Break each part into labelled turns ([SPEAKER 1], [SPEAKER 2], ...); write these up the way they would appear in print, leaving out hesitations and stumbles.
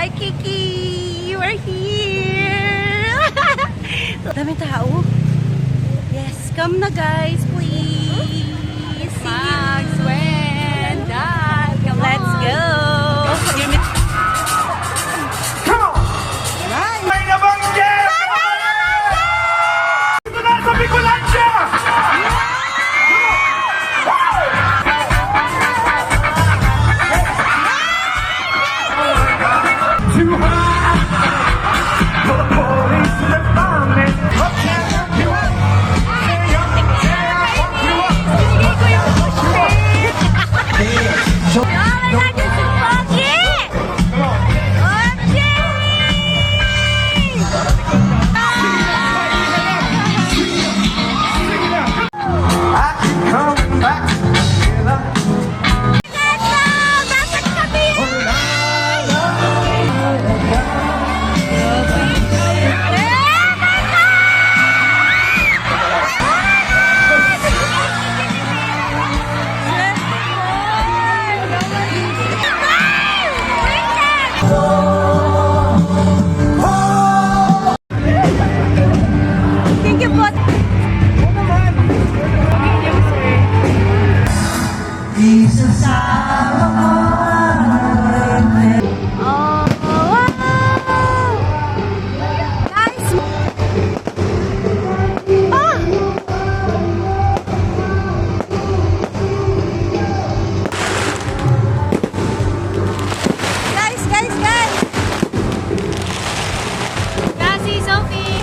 [SPEAKER 1] Hi, Kiki! You are here! Daming tao. Yes, come na guys, please.
[SPEAKER 2] Max, when, Dad, come
[SPEAKER 1] Let's
[SPEAKER 2] on.
[SPEAKER 1] go!
[SPEAKER 3] Come on! May nabangge! Ito na sa Bicolancia! Too high for the police to find me. You up? I keep coming back together.
[SPEAKER 1] Thank you po. Oh, wow! Guys! Ah! Guys!
[SPEAKER 2] Cassie, Sophie.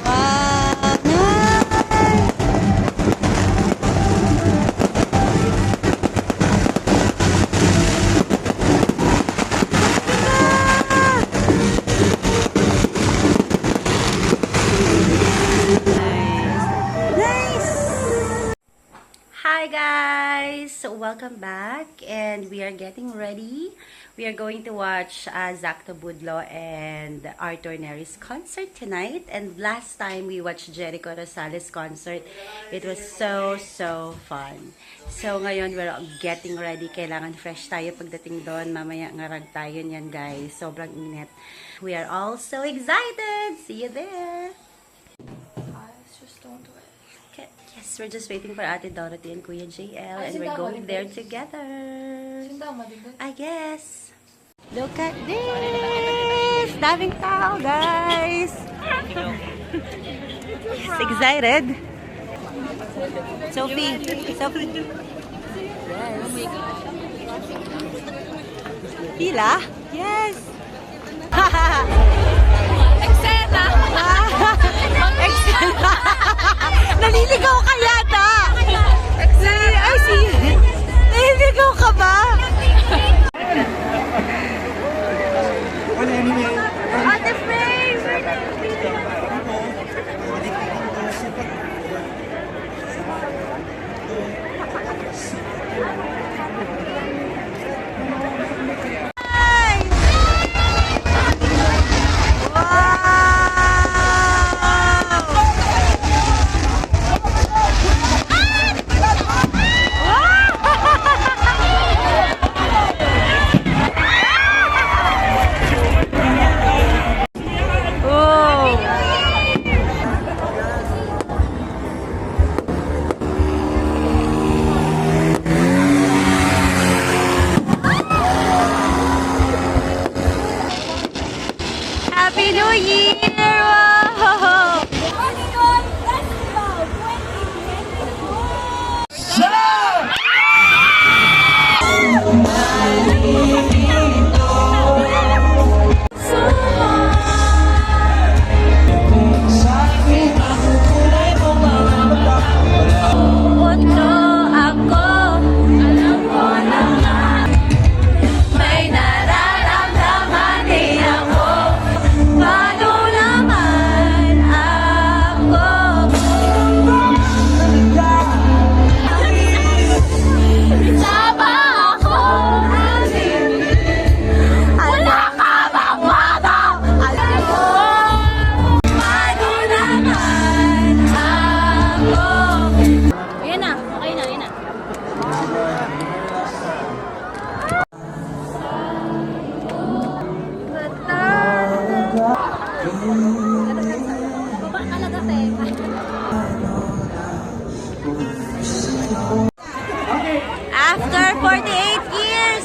[SPEAKER 1] Wow! Nice! Nice! Hi guys! So welcome back and we are getting ready. We are going to watch Zach Tabudlo and Arthur Neris concert tonight. And last time we watched Jericho Rosales concert, it was so fun. So ngayon we're getting ready. Kailangan fresh tayo pagdating doon. Mamaya ngarag tayo niyan guys. Sobrang init. We are all so excited! See you there!
[SPEAKER 2] Just don't do it.
[SPEAKER 1] Okay. Yes, we're just waiting for Ate Dorothy and Kuya JL and we're going there together. I guess. Look at this! Daming tao, guys! Excited? Sophie! Yes. Pila? Yes!
[SPEAKER 2] Exena!
[SPEAKER 1] Excel! Naliligaw ka yata! Ay, naliligaw ka ba? Ate Faye! Hi! Wow!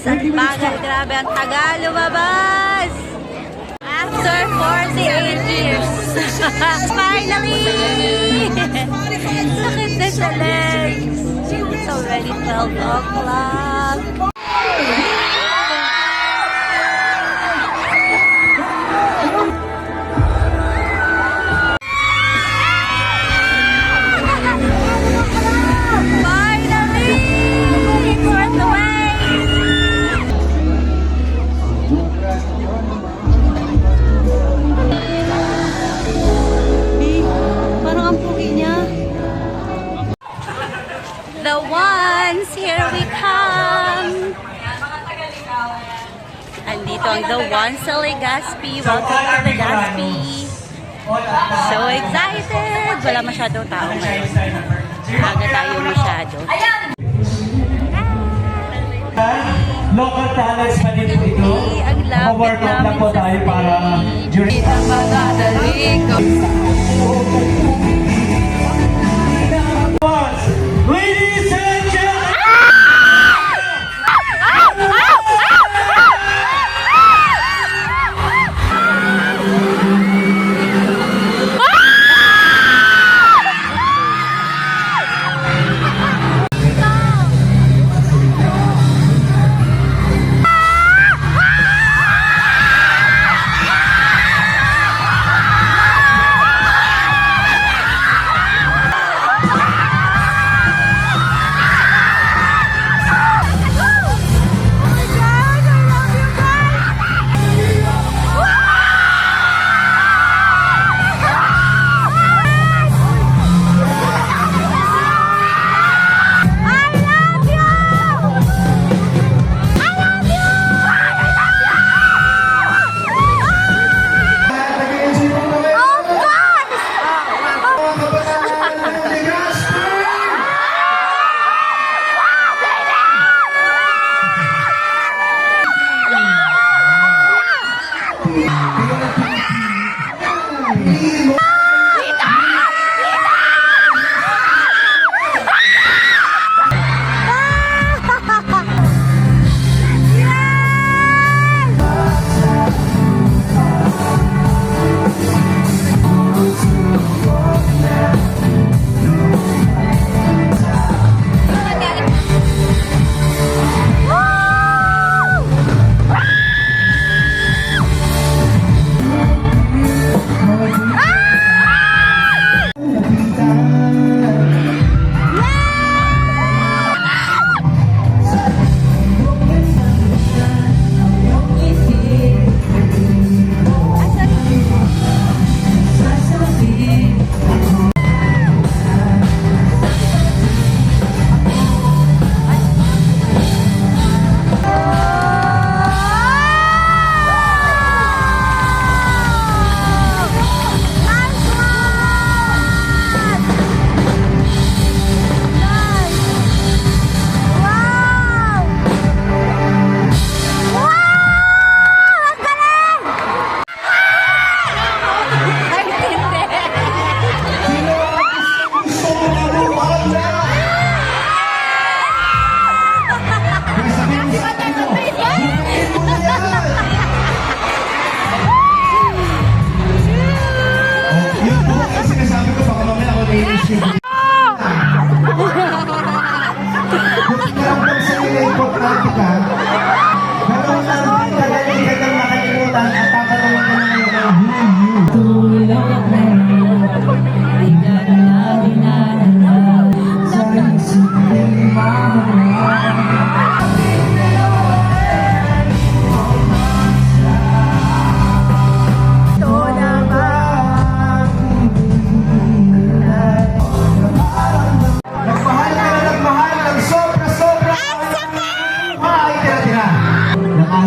[SPEAKER 1] Ang bagal, grabe, ang tagal lumabas! After 48 years! Finally! Sakit na sa legs! It's already 12 o'clock! Finally! Worth the wait! Parang ang pugi niya. The ones, here we come! Andito ang The Ones sa Legazpi. Welcome to Legazpi! So excited! Wala masyadong tao ngayon. Aga tayo masyado.
[SPEAKER 3] Local talents pa din po ito.
[SPEAKER 1] Ang lapit
[SPEAKER 3] Work out na
[SPEAKER 1] namin
[SPEAKER 3] po
[SPEAKER 1] sa
[SPEAKER 3] tayo para during
[SPEAKER 2] Ang magdadali ko.
[SPEAKER 3] Ladies and gentlemen!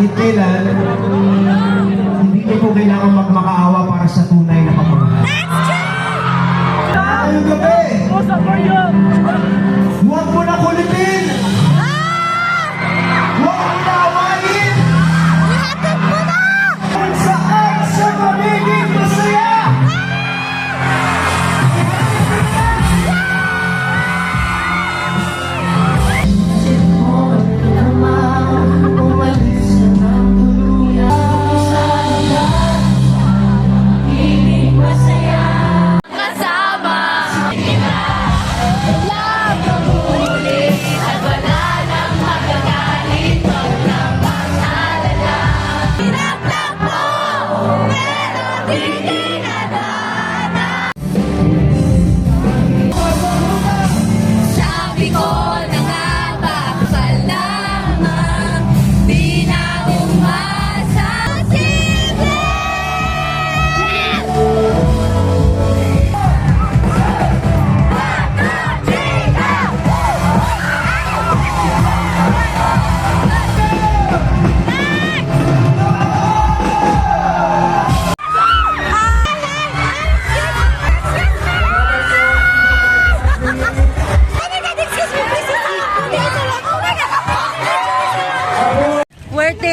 [SPEAKER 4] kahit kailan, hindi niyo po kailangan magmakaawa para sa tunay na pagmamahal. Ngayong gabi, huwag mo na kulitin! Huwag mo na awayin! Kung saan siya magiging masaya! Kung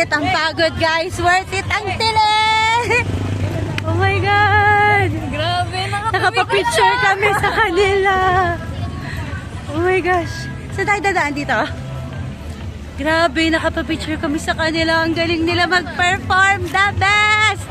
[SPEAKER 1] it ang pagod, guys. Worth it ang tili! Oh my God!
[SPEAKER 2] Grabe,
[SPEAKER 1] Nakapapicture kami sa kanila. Oh my gosh. Saan tayo dadaan dito? Grabe, nakapapicture kami sa kanila. Ang galing nila mag-perform. The best!